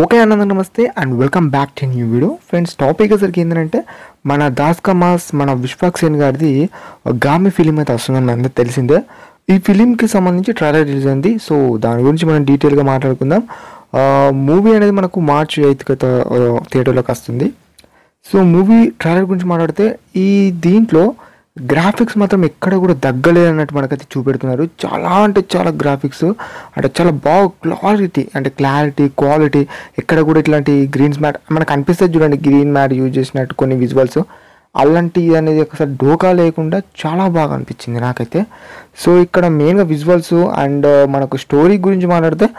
Okay అన్నది నమస్తే and welcome back to new video. Friends, topic అసలుకి ఏంటంటే మన దాస్ కమాస్ మన విశ్వక్ సేన్ గారిది గామి ఫిలిం అయితే వస్తుందని అందరూ తెలిసిందే. ఈ ఫిలింకి సంబంధించి ట్రైలర్ రిలీజ్ అయింది. సో దాని గురించి మనం డీటెయిల్గా మాట్లాడుకుందాం. మూవీ అనేది మనకు మార్చ్ 8th థియేటర్లోకి వస్తుంది. సో మూవీ ట్రైలర్ గురించి మాట్లాడితే ఈ దీంట్లో గ్రాఫిక్స్ మాత్రం ఎక్కడ కూడా దగ్గలేదు అన్నట్టు మనకైతే చూపెడుతున్నారు. చాలా అంటే చాలా గ్రాఫిక్స్ అంటే చాలా బాగా క్వాలిటీ ఎక్కడ కూడా ఇట్లాంటి గ్రీన్స్ మ్యాట్ మనకు అనిపిస్తుంది. చూడండి, గ్రీన్ మ్యాట్ యూజ్ చేసినట్టు కొన్ని విజువల్స్ అలాంటివి అనేది ఒకసారి డోకా లేకుండా చాలా బాగా అనిపించింది నాకైతే. సో ఇక్కడ మెయిన్గా విజువల్స్ అండ్ మనకు స్టోరీ గురించి మాట్లాడితే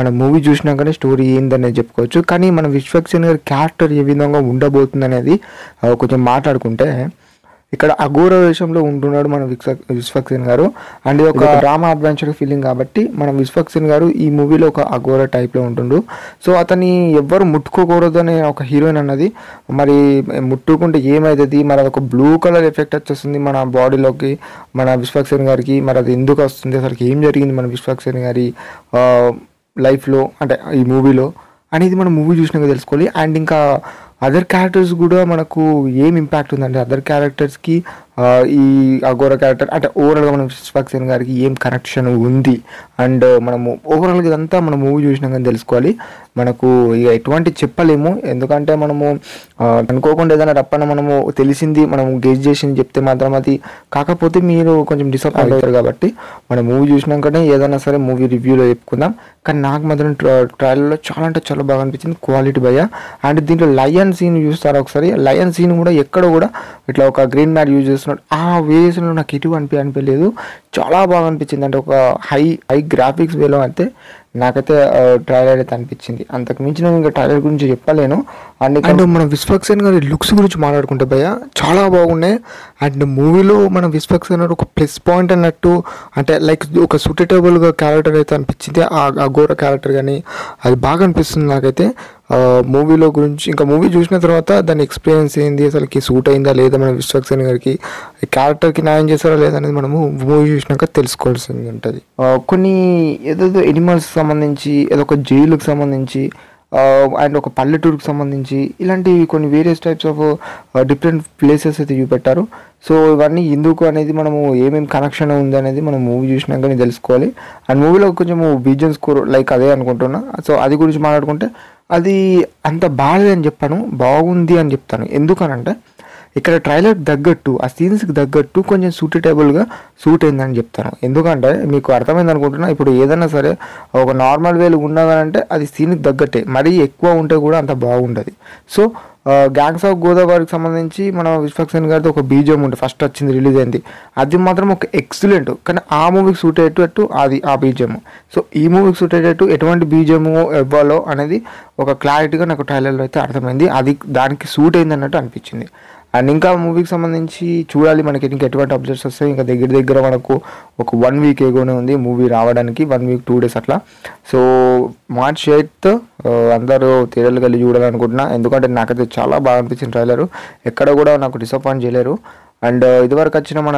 మన మూవీ చూసినాకనే స్టోరీ ఏందనేది చెప్పుకోవచ్చు. కానీ మన విశ్వక్ సేన్ గారి క్యారెక్టర్ ఏ విధంగా ఉండబోతుంది అనేది కొంచెం మాట్లాడుకుంటే, ఇక్కడ అఘోర వేషంలో ఉంటున్నాడు మన విశ్వక్ సేన్ గారు. అండ్ ఇది ఒక డ్రామా అడ్వెంచర్ ఫీలింగ్ కాబట్టి మన విశ్వక్ సేన్ గారు ఈ మూవీలో ఒక అఘోర టైప్లో ఉంటుండు. సో అతన్ని ఎవ్వరు ముట్టుకోకూడదు అనే ఒక హీరోయిన్ అన్నది, మరి ముట్టుకుంటే ఏమవుతుంది, మరి అదొక బ్లూ కలర్ ఎఫెక్ట్ వచ్చేస్తుంది మన బాడీలోకి మన విశ్వక్ సేన్ గారికి. మరి అది ఎందుకు వస్తుంది, అసలు ఏం జరిగింది మన విశ్వక్ సేన్ గారి లైఫ్లో అంటే ఈ మూవీలో అనేది మనం మూవీ చూసినాక తెలుసుకోవాలి. అండ్ ఇంకా అదర్ క్యారెక్టర్స్ కూడా మనకు ఏం ఇంపాక్ట్ ఉందంటే అదర్ క్యారెక్టర్స్కి ఈ అఘోర క్యారెక్టర్ అంటే ఓవరాల్గా మనం విశ్వక్ సేన్ గారికి ఏం కనెక్షన్ ఉంది అండ్ మనము ఓవరాల్గా ఇదంతా మనం మూవీ చూసినాక తెలుసుకోవాలి. మనకు ఇక ఎటువంటి చెప్పలేము, ఎందుకంటే మనము అనుకోకుండా ఏదైనా రప్పన మనము తెలిసింది మనము గెస్ చేసింది చెప్తే మాత్రం అది కాకపోతే మీరు కొంచెం డిసప్పాయింట్ అవుతారు. కాబట్టి మనం మూవీ చూసినాకనే ఏదైనా సరే మూవీ రివ్యూలో చెప్పుకుందాం. కానీ నాకు మాత్రం ట్రైలర్లో చాలా అంటే చాలా బాగా అనిపించింది, క్వాలిటీ భయ్య. అండ్ దీంట్లో లయన్ సీన్ చూస్తారా ఒకసారి, లయన్ సీన్ కూడా ఎక్కడ కూడా ఇట్లా ఒక గ్రీన్ మ్యాట్ యూజ్ చేస్తున్నాడు ఆ వేరియేషన్లో నాకు ఎటు అనిపించలేదు, చాలా బాగా అనిపించింది. అంటే ఒక హై గ్రాఫిక్స్ వేలో అయితే నాకైతే ట్రైలర్ అయితే అనిపించింది. అంతకు మించి నేను ఇంకా ట్రైలర్ గురించి చెప్పలేను. అండ్ మన విశ్వక్ సేన్ గారి లుక్స్ గురించి మాట్లాడుకుంటే భయ్య చాలా బాగున్నాయి. అండ్ మూవీలో మన విశ్వక్ సేన్ గారు ఒక ప్లస్ పాయింట్ అన్నట్టు అంటే లైక్ ఒక సూటబుల్గా క్యారెక్టర్ అయితే అనిపించింది. ఆ అఘోర క్యారెక్టర్ కానీ అది బాగా అనిపిస్తుంది నాకైతే మూవీలో గురించి. ఇంకా మూవీ చూసిన తర్వాత దాని ఎక్స్పీరియన్స్ ఏంది, అసలుకి సూట్ అయిందా లేదా మన విశ్వక్ సేన్ గారికి, ఈ క్యారెక్టర్కి న్యాయం చేస్తారా లేదా అనేది మనము మూవీ చూసినాక తెలుసుకోవాల్సింది ఉంటుంది. కొన్ని ఏదో ఎనిమల్స్ సంబంధించి, ఏదో ఒక జైలుకి సంబంధించి అండ్ ఒక పల్లెటూరుకి సంబంధించి ఇలాంటి కొన్ని various types of different places అయితే చూపెట్టారు. సో ఇవన్నీ ఎందుకు అనేది మనము ఏమేమి కనెక్షన్ ఉంది అనేది మనం మూవీ చూసినాకనే తెలుసుకోవాలి. అండ్ మూవీలో కొంచెం బీజిఎం స్కోర్ లైక్ అదే అనుకుంటున్నా. సో అది గురించి మాట్లాడుకుంటే అది అంత బాగాలేదని చెప్పాను, బాగుంది అని చెప్తాను. ఎందుకనంటే ఇక్కడ ట్రైలర్ తగ్గట్టు ఆ సీన్స్కి తగ్గట్టు కొంచెం సూటబుల్గా సూట్ అయిందని చెప్తాను. ఎందుకంటే మీకు అర్థమైంది అనుకుంటున్నా, ఇప్పుడు ఏదైనా సరే ఒక నార్మల్ వేలు ఉన్నదంటే అది సీన్కి తగ్గట్టే, మరీ ఎక్కువ ఉంటే కూడా అంత బాగుంటుంది. సో గ్యాంగ్స్ ఆఫ్ గోదావరికి సంబంధించి మన విశ్వక్ సేన్ గారితో ఒక బీజిఎం ఉంటుంది, ఫస్ట్ వచ్చింది రిలీజ్ అయింది, అది మాత్రం ఒక ఎక్సలెంట్. కానీ ఆ మూవీకి సూట్ అయ్యేటట్టు అది ఆ బీజిఎం. సో ఈ మూవీకి సూట్ అయ్యేటట్టు ఎటువంటి బీజిఎం ఇవ్వాలో అనేది ఒక క్లారిటీగా నాకు ట్రైలర్లో అయితే అర్థమైంది. అది దానికి సూట్ అయింది అన్నట్టు అనిపించింది. అండ్ ఇంకా మూవీకి సంబంధించి చూడాలి మనకి ఇంకా ఎటువంటి అప్డేట్స్ వస్తాయి. ఇంకా దగ్గర మనకు ఒక 1 వీక్ ఏగోనే ఉంది మూవీ రావడానికి, 1 వీక్ 2 డేస్ అట్లా. సో మార్చ్ 8th అందరూ థియేటర్కి వెళ్ళి చూడాలనుకుంటున్నా, ఎందుకంటే నాకైతే చాలా బాగా అనిపించిన ట్రైలరు, ఎక్కడ కూడా నాకు డిసప్పాయింట్ చేయలేరు. అండ్ ఇదివరకు వచ్చిన మన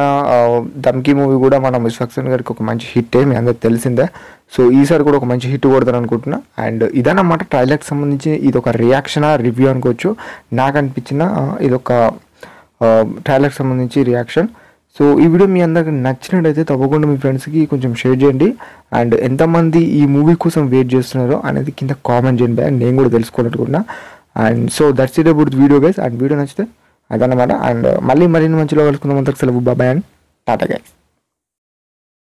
ధమ్కీ మూవీ కూడా మన విశ్వక్ సేన్ గారికి ఒక మంచి హిట్టే, మీ అందరికి తెలిసిందే. సో ఈసారి కూడా ఒక మంచి హిట్ కొడతాను అనుకుంటున్నా. అండ్ ఇదన్నమాట ట్రైలర్కి సంబంధించి ఇది ఒక రియాక్షనా రివ్యూ అనుకోవచ్చు. నాకు అనిపించిన ఇదొక ట్రైలర్కి సంబంధించి రియాక్షన్. సో ఈ వీడియో మీ అందరికి నచ్చినట్టయితే తప్పకుండా మీ ఫ్రెండ్స్కి కొంచెం షేర్ చేయండి. అండ్ ఎంతమంది ఈ మూవీ కోసం వెయిట్ చేస్తున్నారో అనేది కింద కామెంట్ చేయండి, నేను కూడా తెలుసుకోవాలనుకుంటున్నా. And so that's it about video guys. And video నచ్చితే అదన్నమాట. అండ్ మళ్ళీ మరిన్ని మంచిలో కలుసుకుందాం. అంతకు సెలవు, బాబాయ్ అండ్ టాటా గైస్.